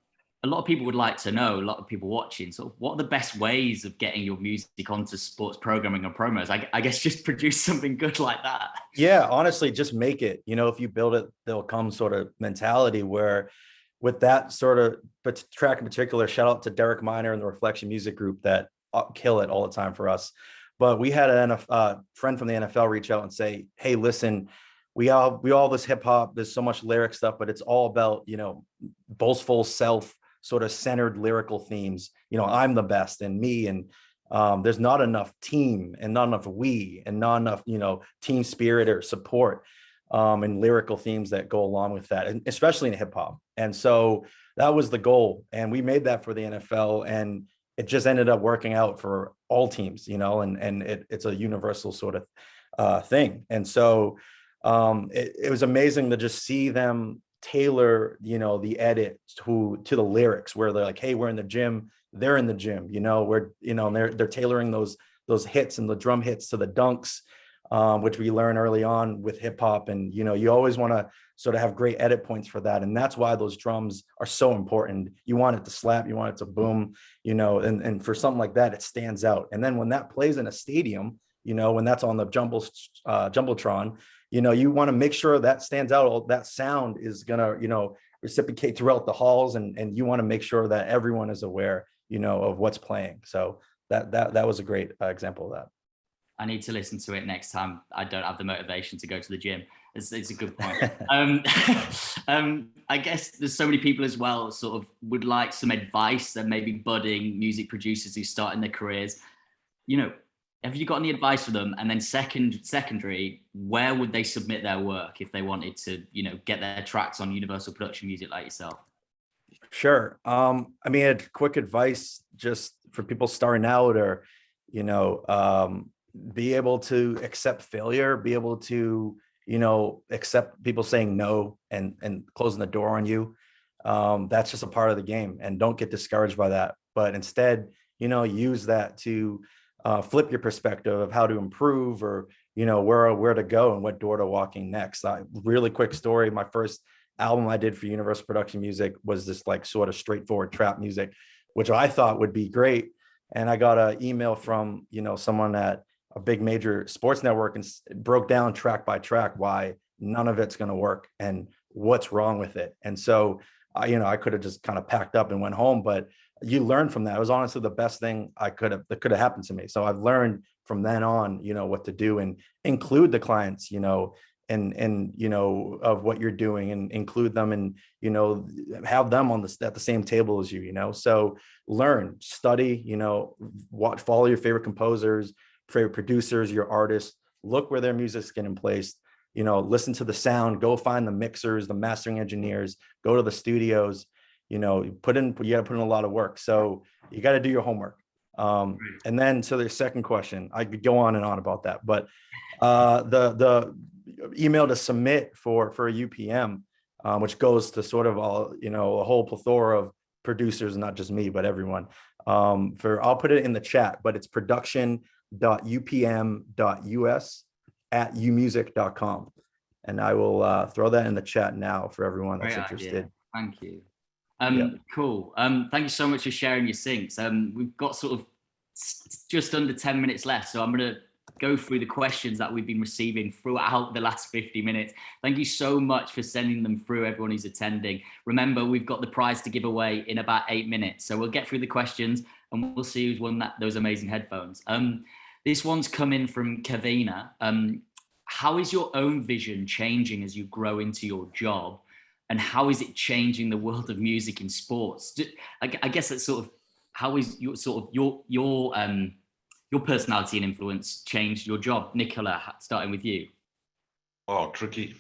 a lot of people would like to know, a lot of people watching, sort of what are the best ways of getting your music onto sports programming or promos? I guess just produce something good like that. Yeah, honestly, just make it. You know, if you build it, they'll come sort of mentality where with that sort of track in particular, shout out to Derek Miner and the Reflection Music Group that kill it all the time for us. But we had a friend from the NFL reach out and say, hey, listen, we all this hip hop, there's so much lyric stuff, but it's all about, you know, boastful self sort of centered lyrical themes. You know, I'm the best and me, and there's not enough team and not enough we and not enough, you know, team spirit or support and lyrical themes that go along with that, and especially in hip hop. And so that was the goal. And we made that for the NFL, and it just ended up working out for all teams, you know, and it's a universal sort of thing. And so it was amazing to just see them tailor, you know, the edit to the lyrics, where they're like, hey, we're in the gym, they're in the gym, you know, and they're tailoring those hits and the drum hits to the dunks, which we learn early on with hip hop. And, you know, you always want to sort of have great edit points for that. And that's why those drums are so important. You want it to slap, you want it to boom, you know, and for something like that, it stands out. And then when that plays in a stadium, you know, when that's on the Jumbotron, you know, you want to make sure that stands out. That sound is going to, you know, reciprocate throughout the halls. And you want to make sure that everyone is aware, you know, of what's playing. So that was a great example of that. I need to listen to it next time I don't have the motivation to go to the gym. It's a good point. I guess there's so many people as well sort of would like some advice that maybe budding music producers who start in their careers. You know, have you got any advice for them? And then secondary, where would they submit their work if they wanted to, you know, get their tracks on Universal Production Music like yourself? Sure. I mean, a quick advice just for people starting out, or, you know, be able to accept failure, be able to, you know, accept people saying no and closing the door on you. That's just a part of the game, and don't get discouraged by that. But instead, you know, use that to flip your perspective of how to improve, or, you know, where to go and what door to walking next. Really quick story. My first album I did for Universal Production Music was this like sort of straightforward trap music, which I thought would be great. And I got an email from, you know, someone at a big major sports network, and broke down track by track why none of it's going to work and what's wrong with it. And so, you know, I could have just kind of packed up and went home, but you learn from that. It was honestly the best thing that could have happened to me. So I've learned from then on, you know, what to do, and include the clients, you know, and you know, of what you're doing, and include them, and, you know, have them at the same table as you, you know. So learn, study, you know, follow your favorite composers, favorite producers, your artists, look where their music's getting placed, you know, listen to the sound, go find the mixers, the mastering engineers, go to the studios, you know, you got to put in a lot of work. So you got to do your homework. And then, so the second question, I could go on and on about that, but the email to submit for a UPM, which goes to sort of all, you know, a whole plethora of producers, not just me, but everyone. I'll put it in the chat, but it's production.upm.us@umusic.com. And I will throw that in the chat now for everyone that's interested. Thank you. Cool. Thank you so much for sharing your syncs. We've got sort of just under 10 minutes left, so I'm going to go through the questions that we've been receiving throughout the last 50 minutes. Thank you so much for sending them through, everyone who's attending. Remember, we've got the prize to give away in about 8 minutes, so we'll get through the questions and we'll see who's won those amazing headphones. This one's coming from Kavina. How is your own vision changing as you grow into your job? And how is it changing the world of music in sports? I guess that's sort of, how is your sort of your personality and influence changed your job? Nicola, starting with you. Oh, tricky.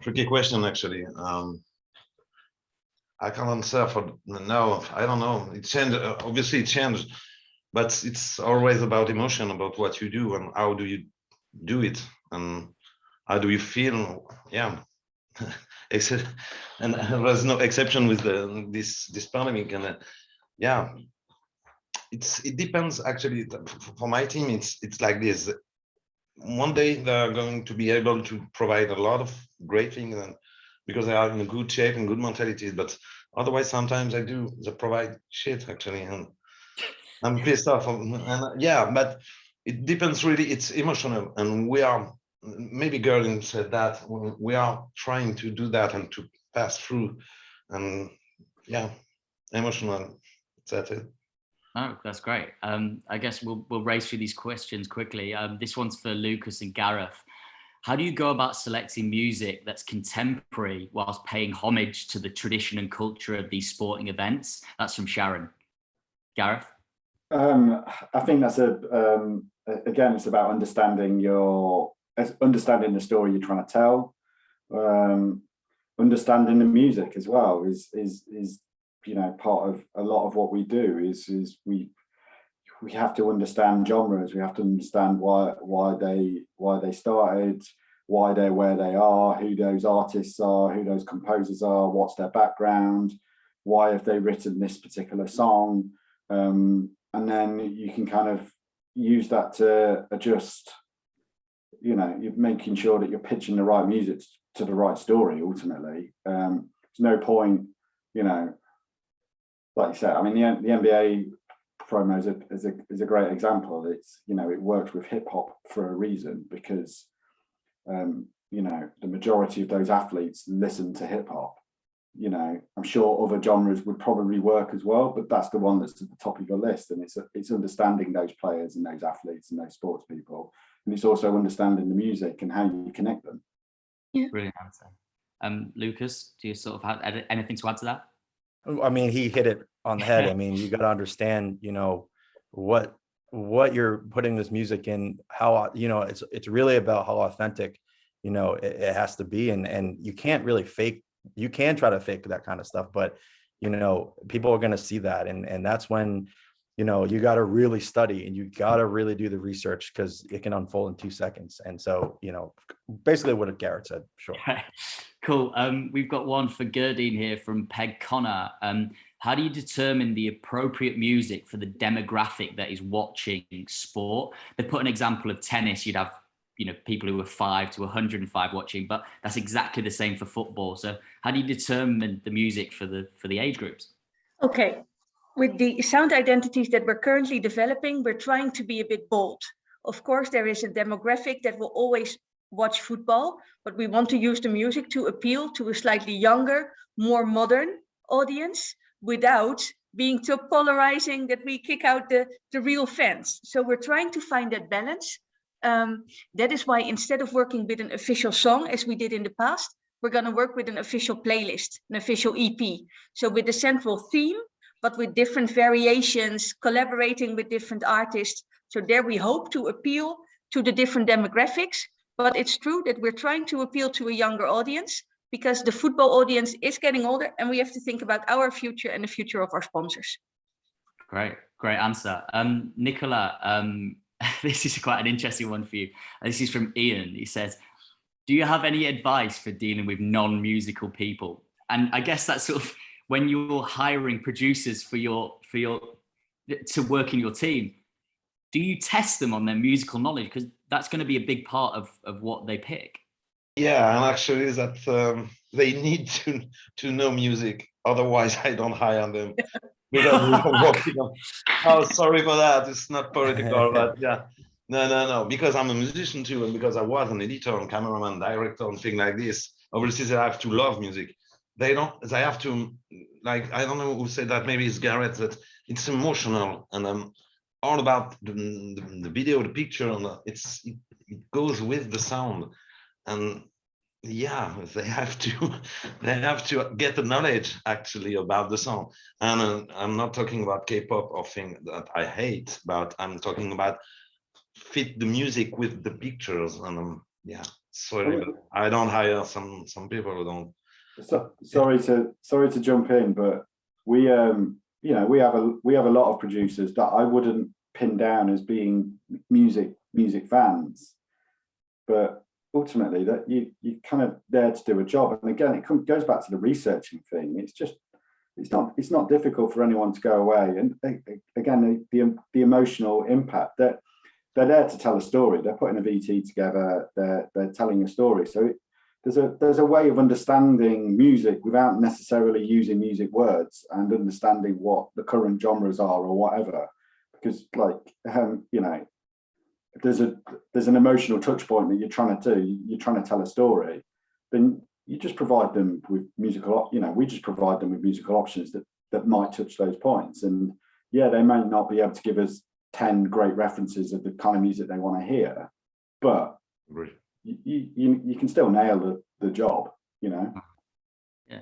Tricky question, actually. I can't answer for no. I don't know. It changed. Obviously, it changed, but it's always about emotion, about what you do and how do you do it, and how do you feel. Yeah. And there was no exception with this pandemic, and yeah, it depends actually. For my team, it's like this. One day they're going to be able to provide a lot of great things, and because they are in a good shape and good mentality, but otherwise sometimes they provide shit actually, and I'm pissed off. And yeah, but it depends really. It's emotional, and we are, maybe Gerdin said that, we are trying to do that and to pass through, and yeah, emotional. That's it. Oh, that's great. I guess we'll race through these questions quickly. This one's for Lucas and Gareth. How do you go about selecting music that's contemporary whilst paying homage to the tradition and culture of these sporting events? That's from Sharon. Gareth? I think that's again, it's about understanding the story you're trying to tell. Understanding the music as well is part of a lot of what we do. Is we have to understand genres. We have to understand why they started, why they're where they are, who those artists are, who those composers are, what's their background, why have they written this particular song, and then you can kind of use that to adjust. You're making sure that you're pitching the right music to the right story. Ultimately, there's no point, like you said. I mean, the NBA promo is a great example. It's it works with hip hop for a reason, because the majority of those athletes listen to hip hop. I'm sure other genres would probably work as well, but that's the one that's at the top of your list. And it's understanding those players and those athletes and those sports people, and it's also understanding the music and how you connect them. Yeah. Brilliant answer. Lucas, do you sort of have anything to add to that? I mean, he hit it on the head. I mean, you got to understand, what you're putting this music in, how, it's really about how authentic, it has to be. And you can't really fake, you can try to fake that kind of stuff, but, people are going to see that. And that's when, you got to really study and you got to really do the research, because it can unfold in 2 seconds. And so, basically what Garrett said. Sure. Cool. We've got one for Gerdine here from Peg Connor. How do you determine the appropriate music for the demographic that is watching sport? They put an example of tennis. You'd have, people who are 5 to 105 watching, but that's exactly the same for football. So how do you determine the music for the age groups? Okay. With the sound identities that we're currently developing, we're trying to be a bit bold. Of course, there is a demographic that will always watch football, but we want to use the music to appeal to a slightly younger, more modern audience without being so polarizing that we kick out the real fans. So we're trying to find that balance. That is why instead of working with an official song, as we did in the past, we're going to work with an official playlist, an official EP. So with the central theme, but with different variations, collaborating with different artists. So there we hope to appeal to the different demographics. But it's true that we're trying to appeal to a younger audience, because the football audience is getting older, and we have to think about our future and the future of our sponsors. Great answer. Nicola, this is quite an interesting one for you. This is from Ian. He says, do you have any advice for dealing with non-musical people? And I guess that's sort of when you're hiring producers to work in your team, do you test them on their musical knowledge? Because that's going to be a big part of what they pick. Yeah, and actually that they need to know music. Otherwise, I don't hire them. Because we are working on. Oh, sorry for that. It's not political, but yeah. No. Because I'm a musician too, and because I was an editor and cameraman, director, and things like this. Obviously, they have to love music. They have to, like, I don't know who said that. Maybe it's Garrett, that it's emotional and all about the video, the picture, and it goes with the sound. And yeah, they have to get the knowledge actually about the song. And I'm not talking about K-pop or things that I hate, but I'm talking about fit the music with the pictures. And yeah, sorry, but I don't hire some people who don't. So, sorry to jump in, but we you know, we have a lot of producers that I wouldn't pin down as being music fans, but ultimately that you kind of there to do a job. And again, it goes back to the researching thing. It's not difficult for anyone to go away, and again, the emotional impact that they're there to tell a story. They're putting a VT together. They're telling a story. So there's a way of understanding music without necessarily using music words, and understanding what the current genres are or whatever. Because you know, if there's an emotional touch point that you're trying to tell a story, then you just provide them with musical, you know, we just provide them with musical options that might touch those points. And yeah, they may not be able to give us 10 great references of the kind of music they want to hear, but you can still nail the job, you know. Yeah,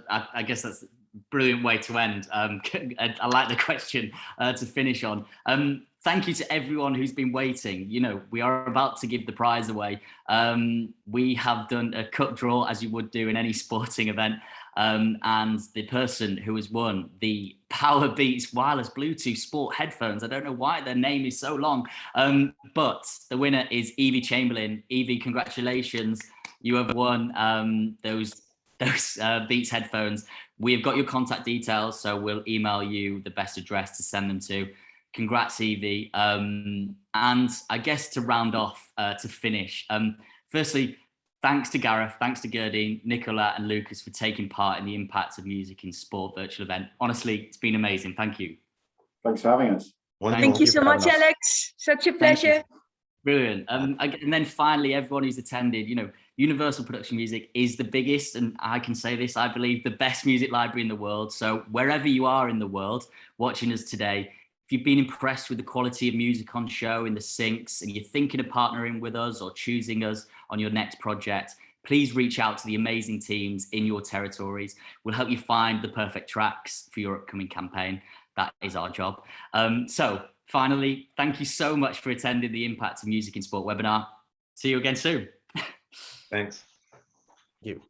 I guess that's a brilliant way to end. I like the question to finish on. Thank you to everyone who's been waiting. You know, we are about to give the prize away. We have done a cup draw, as you would do in any sporting event. And the person who has won the Powerbeats wireless Bluetooth sport headphones, I don't know why their name is so long, but the winner is 𝕊𝕡𝕠𝕣𝕥. Evie, congratulations. You have won those Beats headphones. We've got your contact details, so we'll email you the best address to send them to. Congrats, Evie. And I guess to round off, to finish, firstly, thanks to Gareth, thanks to Gerdine, Nicola and Lucas for taking part in the Impact of Music in Sport virtual event. Honestly, it's been amazing. Thank you. Thanks for having us. Thank you so much, Alex. Such a pleasure. Brilliant. And then finally, everyone who's attended, you know, Universal Production Music is the biggest, and I can say this, I believe, the best music library in the world. So wherever you are in the world watching us today, if you've been impressed with the quality of music on show in the syncs, and you're thinking of partnering with us or choosing us on your next project, please reach out to the amazing teams in your territories. We'll help you find the perfect tracks for your upcoming campaign. That is our job. So finally, thank you so much for attending the Impact of Music in Sport webinar. See you again soon. Thanks. Thank you.